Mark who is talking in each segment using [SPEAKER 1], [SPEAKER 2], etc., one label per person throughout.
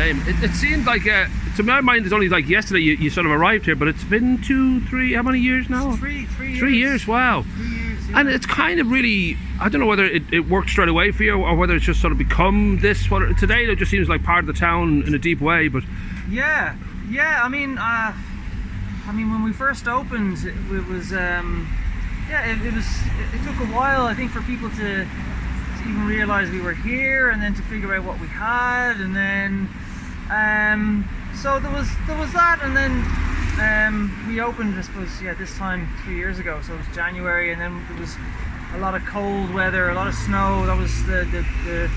[SPEAKER 1] same. It seems like, to my mind, it's only like yesterday you sort of arrived here, but it's been 2, 3, how many years now?
[SPEAKER 2] Three years.
[SPEAKER 1] 3 years, wow.
[SPEAKER 2] 3 years, yeah.
[SPEAKER 1] And it's kind of really, I don't know whether it worked straight away for you or whether it's just sort of become this. Today it just seems like part of the town in a deep way, but...
[SPEAKER 2] Yeah, I mean, when we first opened, it was, it took a while, I think, for people to even realise we were here, and then to figure out what we had, and then so there was that, and then we opened, I suppose, this time 3 years ago, so it was January, and then there was a lot of cold weather, a lot of snow. That was the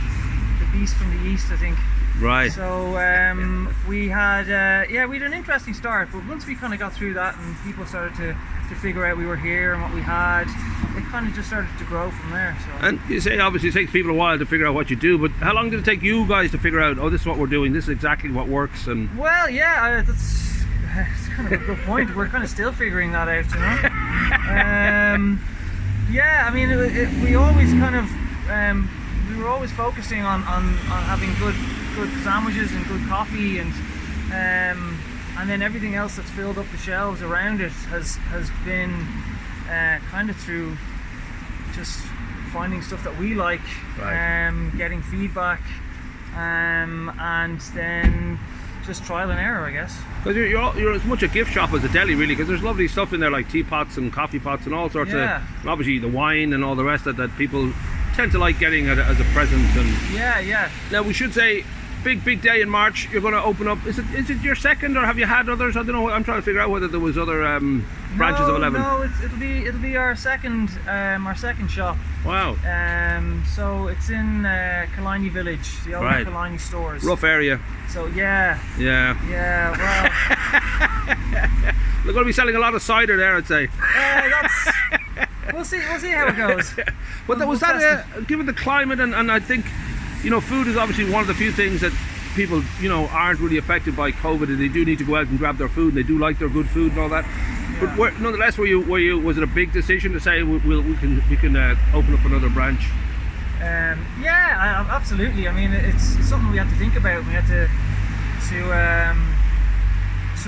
[SPEAKER 2] beast from the east, I think.
[SPEAKER 1] Right.
[SPEAKER 2] So we had we had an interesting start, but once we kind of got through that and people started to figure out we were here and what we had, it kind of just started to grow from there. So.
[SPEAKER 1] And you say obviously it takes people a while to figure out what you do, but how long did it take you guys to figure out, oh, this is what we're doing, this is exactly what works? And
[SPEAKER 2] well, that's kind of a good point. We're kind of still figuring that out, you know. I mean, we always kind of we were always focusing on having good sandwiches and good coffee, and then everything else that's filled up the shelves around it has been kind of through just finding stuff that we like,
[SPEAKER 1] right.
[SPEAKER 2] Getting feedback, and then just trial and error, I guess. Because
[SPEAKER 1] you're as much a gift shop as a deli, really, because there's lovely stuff in there like teapots and coffee pots and all sorts of, and obviously the wine and all the rest that people tend to like getting as a present. And now we should say, big day in March. You're going to open up. Is it your second, or have you had others? I don't know. I'm trying to figure out whether there was other branches of 11.
[SPEAKER 2] No, it'll be our second shop.
[SPEAKER 1] Wow.
[SPEAKER 2] So it's in Killiney Village, the old Killiney Stores.
[SPEAKER 1] Rough area.
[SPEAKER 2] So yeah. Well,
[SPEAKER 1] they're going to be selling a lot of cider there, I'd say.
[SPEAKER 2] We'll see how it goes.
[SPEAKER 1] But given the climate and I think, you know, food is obviously one of the few things that people, you know, aren't really affected by COVID, and they do need to go out and grab their food, and they do like their good food and all that. Yeah. But nonetheless, was it a big decision to say we can open up another branch?
[SPEAKER 2] Absolutely. I mean, it's something we had to think about. We had to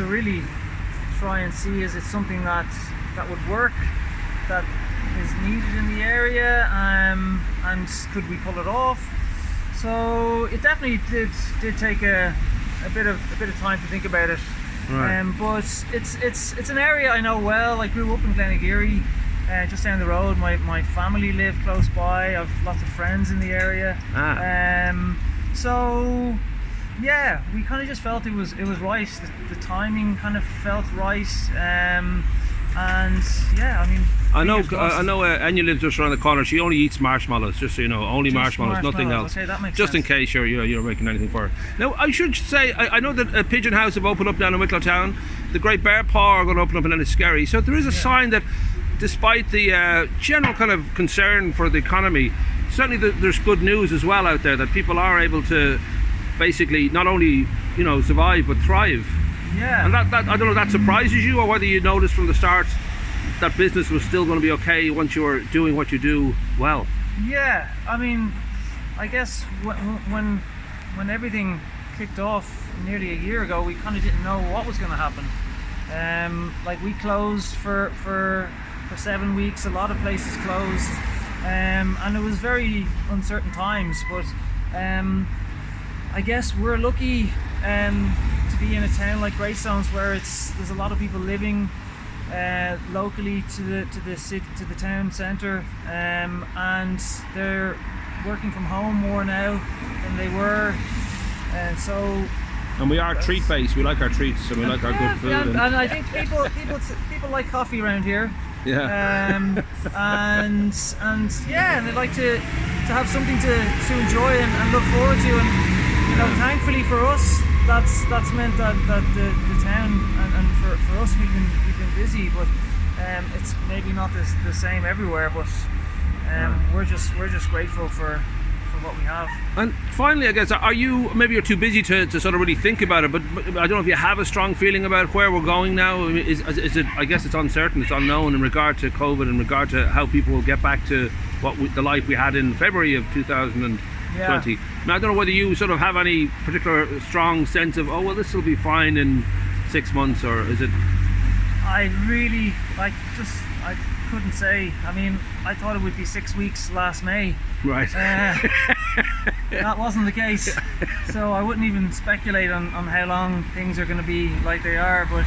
[SPEAKER 2] really try and see, is it something that would work, that is needed in the area, and could we pull it off? So it definitely did take a bit of time to think about it. Right. But it's an area I know well. I grew up in Enniskerry, just down the road. My family live close by. I've lots of friends in the area. So yeah, we kind of just felt it was right. The timing kind of felt right. And yeah, I mean,
[SPEAKER 1] I know Enya lives just around the corner. She only eats marshmallows, just so you know, only marshmallows, nothing else.
[SPEAKER 2] Okay, that makes
[SPEAKER 1] just
[SPEAKER 2] sense.
[SPEAKER 1] In case you're making anything for her. Now, I should say, I know that a Pigeon House have opened up down in Wicklow Town. The great Bear Paw are going to open up in Enniskerry. So there is a sign that, despite the general kind of concern for the economy, certainly there's good news as well out there, that people are able to basically not only, you know, survive but thrive.
[SPEAKER 2] Yeah.
[SPEAKER 1] And that I don't know if that surprises you, or whether you noticed from the start that business was still going to be okay once you were doing what you do well.
[SPEAKER 2] Yeah, I mean, I guess when everything kicked off nearly a year ago, we kind of didn't know what was going to happen. Like, we closed for 7 weeks. A lot of places closed, and it was very uncertain times. But I guess we're lucky to be in a town like Greystones, where there's a lot of people living locally to the town centre, and they're working from home more now than they were,
[SPEAKER 1] and we are treat based. We like our treats, and we like our good food.
[SPEAKER 2] And I think people like coffee around here.
[SPEAKER 1] Yeah.
[SPEAKER 2] And they like to have something to enjoy and look forward to, and you know, thankfully for us, that's meant that the town and for us, we've been busy, but it's maybe not the same everywhere, but we're just grateful for what we have.
[SPEAKER 1] And finally, I guess, maybe you're too busy to sort of really think about it, but I don't know if you have a strong feeling about where we're going now. I mean, is it, I guess it's uncertain, it's unknown in regard to COVID, in regard to how people will get back to the life we had in February of 2020. 20. Now, I don't know whether you sort of have any particular strong sense of, oh well, this will be fine in 6 months, or is it?
[SPEAKER 2] I couldn't say. I mean, I thought it would be 6 weeks last May.
[SPEAKER 1] Right.
[SPEAKER 2] That wasn't the case, so I wouldn't even speculate on how long things are going to be like they are. But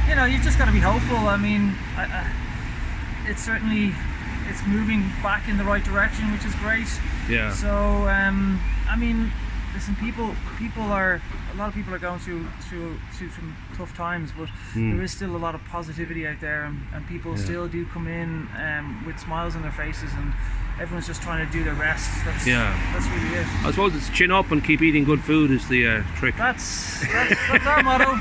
[SPEAKER 2] you know, you just got to be hopeful. I mean, it's moving back in the right direction, which is great.
[SPEAKER 1] Yeah.
[SPEAKER 2] So I mean, listen, a lot of people are going through some tough times, but there is still a lot of positivity out there, and people still do come in with smiles on their faces, and everyone's just trying to do their best. That's really it.
[SPEAKER 1] I suppose it's chin up and keep eating good food is the trick.
[SPEAKER 2] That's our motto.